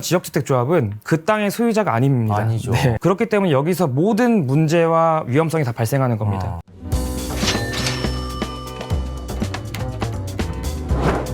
지역주택조합은 그 땅의 소유자가 아닙니다. 아니죠. 네. 그렇기 때문에 여기서 모든 문제와 위험성이 다 발생하는 겁니다.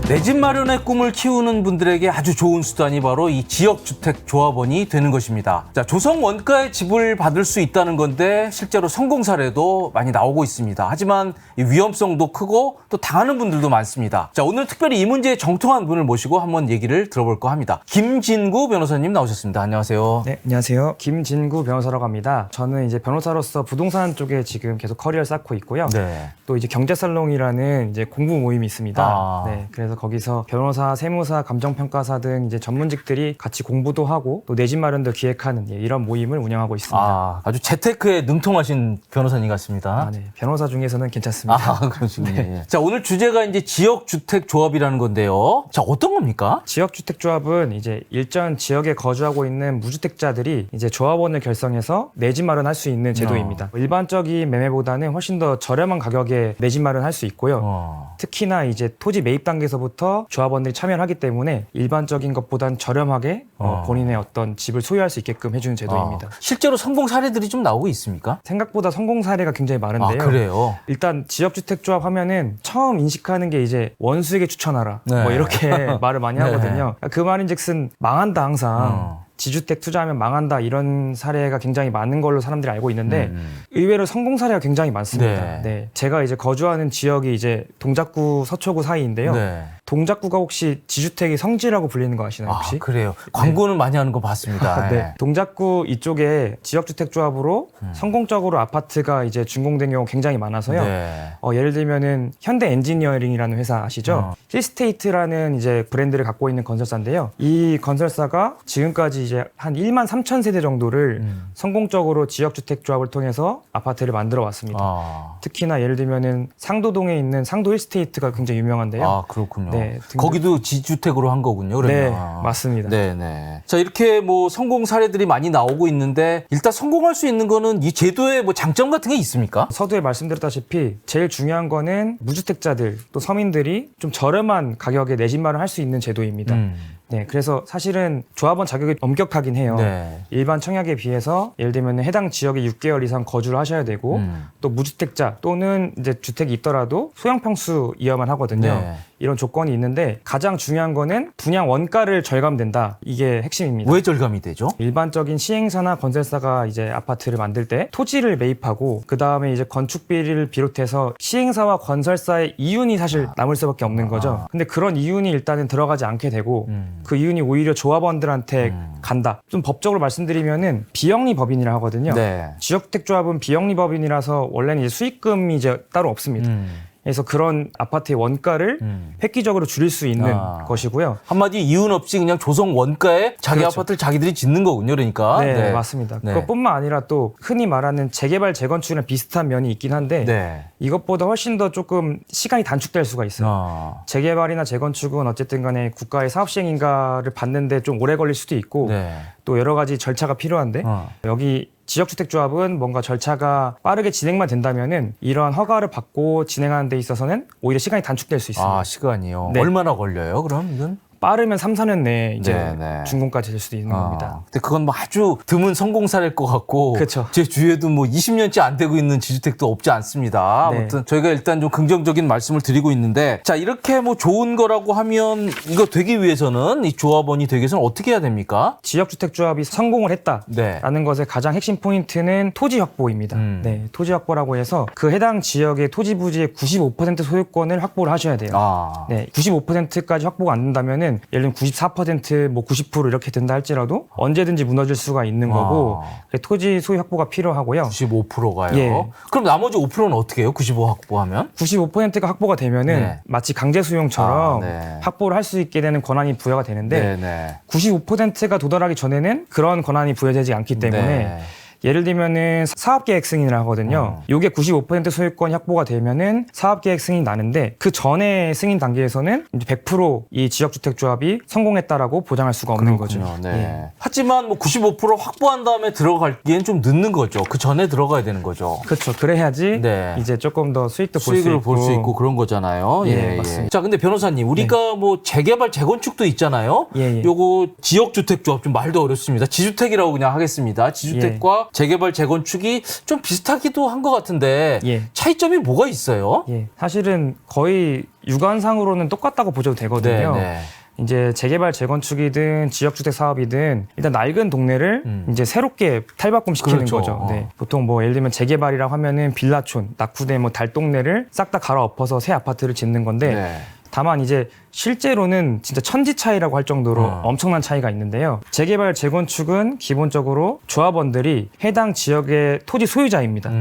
내 집 마련의 꿈을 키우는 분들에게 아주 좋은 수단이 바로 이 지역주택조합원이 되는 것입니다. 자, 조성 원가의 집을 받을 수 있다는 건데 실제로 성공 사례도 많이 나오고 있습니다. 하지만 이 위험성도 크고 또 당하는 분들도 많습니다. 자, 오늘 특별히 이 문제에 정통한 분을 모시고 한번 얘기를 들어볼까 합니다. 김진구 변호사님 나오셨습니다. 안녕하세요. 네, 안녕하세요. 김진구 변호사라고 합니다. 저는 이제 변호사로서 부동산 쪽에 지금 계속 커리어를 쌓고 있고요. 네. 또 이제 경제살롱이라는 이제 공부 모임이 있습니다. 네, 그래서 거기서 변호사, 세무사, 감정평가사 등 이제 전문직들이 같이 공부도 하고 또 내 집 마련도 기획하는 이런 모임을 운영하고 있습니다. 아주 재테크에 능통하신 변호사님 같습니다. 네, 변호사 중에서는 괜찮습니다. 그러시군요. 네. 자, 오늘 주제가 이제 지역주택조합이라는 건데요. 자, 어떤 겁니까? 지역주택조합은 이제 일정 지역에 거주하고 있는 무주택자들이 이제 조합원을 결성해서 내 집 마련할 수 있는 제도입니다. 일반적인 매매보다는 훨씬 더 저렴한 가격에 내 집 마련할 수 있고요. 특히나 이제 토지 매입 단계에서부터 조합원들이 참여를 하기 때문에 일반적인 것보단 저렴하게 본인의 어떤 집을 소유할 수 있게끔 해주는 제도입니다. 실제로 성공 사례들이 좀 나오고 있습니까? 생각보다 성공 사례가 굉장히 많은데요. 그래요? 일단 지역주택조합 하면은 처음 인식하는 게 이제 원수에게 추천하라 네. 뭐 이렇게 말을 많이 네. 하거든요. 그 말인즉슨 망한다 항상. 지주택 투자하면 망한다 이런 사례가 굉장히 많은 걸로 사람들이 알고 있는데 의외로 성공 사례가 굉장히 많습니다. 네. 제가 이제 거주하는 지역이 이제 동작구 서초구 사이인데요. 네. 동작구가 혹시 지주택의 성지라고 불리는 거 아시나요 혹시? 그래요. 광고는 많이 하는 거 봤습니다. 네. 동작구 이쪽에 지역주택조합으로 성공적으로 아파트가 이제 준공된 경우 굉장히 많아서요. 네. 예를 들면은 현대 엔지니어링이라는 회사 아시죠? 힐스테이트라는 이제 브랜드를 갖고 있는 건설사인데요. 이 건설사가 지금까지 이제 한 1만 3천 세대 정도를 성공적으로 지역주택조합을 통해서 아파트를 만들어 왔습니다. 특히나 예를 들면은 상도동에 있는 상도 힐스테이트가 굉장히 유명한데요. 그렇군요. 네, 거기도 지주택으로 한 거군요. 그러면. 네, 맞습니다. 네네. 자, 이렇게 뭐 성공 사례들이 많이 나오고 있는데 일단 성공할 수 있는 거는 이 제도의 뭐 장점 같은 게 있습니까? 서두에 말씀드렸다시피 제일 중요한 거는 무주택자들 또 서민들이 좀 저렴한 가격에 내 집 마련을 할 수 있는 제도입니다. 네, 그래서 사실은 조합원 자격이 엄격하긴 해요. 네. 일반 청약에 비해서 예를 들면 해당 지역에 6개월 이상 거주를 하셔야 되고 또 무주택자 또는 이제 주택이 있더라도 소형 평수 이어만 하거든요. 네. 이런 조건이 있는데 가장 중요한 거는 분양 원가를 절감된다. 이게 핵심입니다. 왜 절감이 되죠? 일반적인 시행사나 건설사가 이제 아파트를 만들 때 토지를 매입하고 그 다음에 이제 건축비를 비롯해서 시행사와 건설사의 이윤이 사실 남을 수밖에 없는 거죠. 근데 그런 이윤이 일단은 들어가지 않게 되고 그 이윤이 오히려 조합원들한테 간다. 좀 법적으로 말씀드리면은 비영리 법인이라 하거든요. 네. 지역주택조합은 비영리 법인이라서 원래는 이제 수익금이 이제 따로 없습니다. 그래서 그런 아파트의 원가를 획기적으로 줄일 수 있는 것이고요. 한마디 이윤 없이 그냥 조성 원가에 자기 그렇죠. 아파트를 자기들이 짓는 거군요. 그러니까. 네, 맞습니다. 네. 그것뿐만 아니라 또 흔히 말하는 재개발, 재건축이랑 비슷한 면이 있긴 한데 네. 이것보다 훨씬 더 조금 시간이 단축될 수가 있어요. 재개발이나 재건축은 어쨌든 간에 국가의 사업시행인가를 받는데 좀 오래 걸릴 수도 있고 네. 또 여러 가지 절차가 필요한데 여기 지역주택조합은 뭔가 절차가 빠르게 진행만 된다면은 이러한 허가를 받고 진행하는 데 있어서는 오히려 시간이 단축될 수 있습니다. 시간이요. 네. 얼마나 걸려요, 그럼 이건? 빠르면 3, 4년 내에 이제 네. 준공까지 될 수도 있는 겁니다. 근데 그건 뭐 아주 드문 성공 사례일 것 같고 그쵸. 제 주위에도 뭐 20년째 안 되고 있는 지주택도 없지 않습니다. 네. 아무튼 저희가 일단 좀 긍정적인 말씀을 드리고 있는데 자, 이렇게 뭐 좋은 거라고 하면 이거 되기 위해서는 이 조합원이 되기 위해서는 어떻게 해야 됩니까? 지역주택조합이 성공을 했다라는 것의 가장 핵심 포인트는 토지 확보입니다. 네, 토지 확보라고 해서 그 해당 지역의 토지 부지의 95% 소유권을 확보를 하셔야 돼요. 네, 95%까지 확보가 안 된다면은 예를 들면 94%, 뭐 90% 이렇게 된다 할지라도 언제든지 무너질 수가 있는 거고 토지 소유 확보가 필요하고요. 95%가요? 예. 그럼 나머지 5%는 어떻게 해요? 95 확보하면? 95%가 확보가 되면은 네. 마치 강제 수용처럼 네. 확보를 할 수 있게 되는 권한이 부여가 되는데 네. 95%가 도달하기 전에는 그런 권한이 부여되지 않기 때문에 예를 들면은 사업계획 승인을 하거든요. 요게 95% 소유권 확보가 되면은 사업계획 승인이 나는데 그 전에 승인 단계에서는 이제 100%이 지역주택조합이 성공했다라고 보장할 수가 없는 거죠. 네. 예. 하지만 뭐 95% 확보한 다음에 들어가기엔 좀 늦는 거죠. 그 전에 들어가야 되는 거죠. 그렇죠. 그래야지 네. 이제 조금 더 수익도 수익을 볼 수 있고 그런 거잖아요. 예, 맞습니다. 자, 근데 변호사님, 우리가 뭐 재개발, 재건축도 있잖아요. 예, 예. 요거 지역주택조합 좀 말도 어렵습니다. 지주택이라고 그냥 하겠습니다. 지주택과 재개발, 재건축이 좀 비슷하기도 한 것 같은데 예. 차이점이 뭐가 있어요? 예. 사실은 거의 육안상으로는 똑같다고 보셔도 되거든요. 네. 이제 재개발 재건축이든 지역주택 사업이든 일단 낡은 동네를 이제 새롭게 탈바꿈시키는 그렇죠. 거죠. 네. 보통 뭐 예를 들면 재개발이라고 하면은 빌라촌, 낙후된 뭐 달동네를 싹 다 갈아엎어서 새 아파트를 짓는 건데 네. 다만 이제 실제로는 진짜 천지 차이라고 할 정도로 엄청난 차이가 있는데요. 재개발 재건축은 기본적으로 조합원들이 해당 지역의 토지 소유자입니다.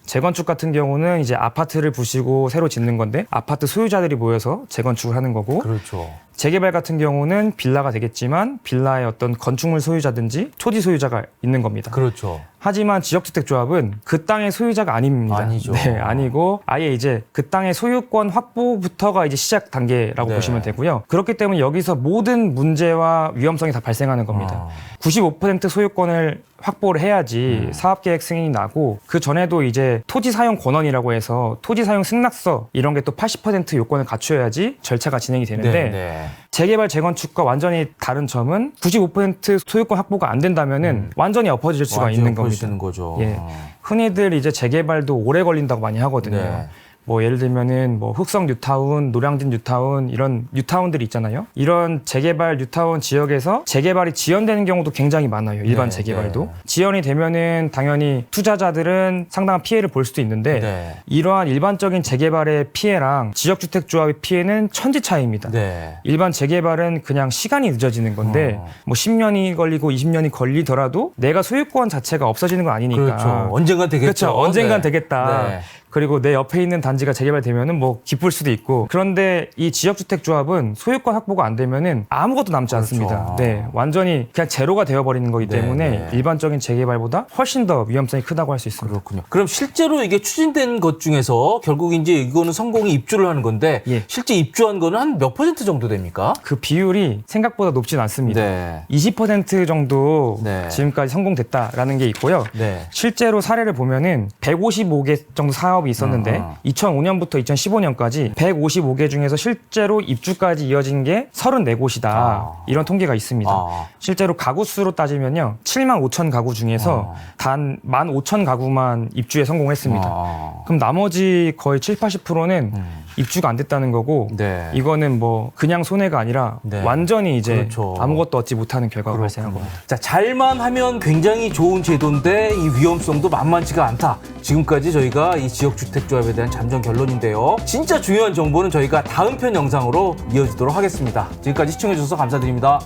재건축 같은 경우는 이제 아파트를 부시고 새로 짓는 건데 아파트 소유자들이 모여서 재건축을 하는 거고 그렇죠. 재개발 같은 경우는 빌라가 되겠지만 빌라의 어떤 건축물 소유자든지 토지 소유자가 있는 겁니다. 그렇죠. 하지만 지역주택조합은 그 땅의 소유자가 아닙니다. 아니죠. 네, 아니고 아예 이제 그 땅의 소유권 확보부터가 이제 시작 단계라고 네. 보시면 되고요. 그렇기 때문에 여기서 모든 문제와 위험성이 다 발생하는 겁니다. 95% 소유권을 확보를 해야지 사업계획 승인이 나고 그 전에도 이제 토지 사용 권원이라고 해서 토지 사용 승낙서 이런 게 또 80% 요건을 갖춰야지 절차가 진행이 되는데 네. 재개발 재건축과 완전히 다른 점은 95% 소유권 확보가 안 된다면은 완전히 엎어질 수가 있는 겁니다. 는 거죠. 예. 흔히들 이제 재개발도 오래 걸린다고 많이 하거든요. 네. 뭐 예를 들면은 뭐 흑성 뉴타운, 노량진 뉴타운 이런 뉴타운들이 있잖아요. 이런 재개발 뉴타운 지역에서 재개발이 지연되는 경우도 굉장히 많아요. 일반 네, 재개발도. 네. 지연이 되면은 당연히 투자자들은 상당한 피해를 볼 수도 있는데 네. 이러한 일반적인 재개발의 피해랑 지역주택조합의 피해는 천지 차이입니다. 네. 일반 재개발은 그냥 시간이 늦어지는 건데 뭐 10년이 걸리고 20년이 걸리더라도 내가 소유권 자체가 없어지는 건 아니니까. 그렇죠. 언젠간 되겠죠. 그렇죠. 언젠간 네. 되겠다. 네. 그리고 내 옆에 있는 단지가 재개발되면은 뭐 기쁠 수도 있고. 그런데 이 지역주택조합은 소유권 확보가 안 되면은 아무것도 남지 그렇죠. 않습니다. 네, 완전히 그냥 제로가 되어버리는 거기 네, 때문에 네. 일반적인 재개발보다 훨씬 더 위험성이 크다고 할 수 있습니다. 그렇군요. 그럼 실제로 이게 추진된 것 중에서 결국 이제 이거는 성공이 입주를 하는 건데 예. 실제 입주한 거는 한 몇 % 정도 됩니까? 그 비율이 생각보다 높진 않습니다. 네. 20% 정도 네. 지금까지 성공됐다라는 게 있고요. 네. 실제로 사례를 보면은 155개 정도 사업이 있었는데 2005년부터 2015년까지 155개 중에서 실제로 입주까지 이어진 게 34곳이다. 이런 통계가 있습니다. 실제로 가구 수로 따지면요. 7만 5천 가구 중에서 단 15,000가구만 입주에 성공했습니다. 그럼 나머지 거의 7, 80%는 입주가 안 됐다는 거고 네. 이거는 뭐 그냥 손해가 아니라 네. 완전히 이제 그렇죠. 아무것도 얻지 못하는 결과가 발생한 겁니다. 자, 잘만 하면 굉장히 좋은 제도인데 이 위험성도 만만치가 않다. 지금까지 저희가 이 지역주택조합에 대한 잠정 결론인데요. 진짜 중요한 정보는 저희가 다음 편 영상으로 이어지도록 하겠습니다. 지금까지 시청해주셔서 감사드립니다.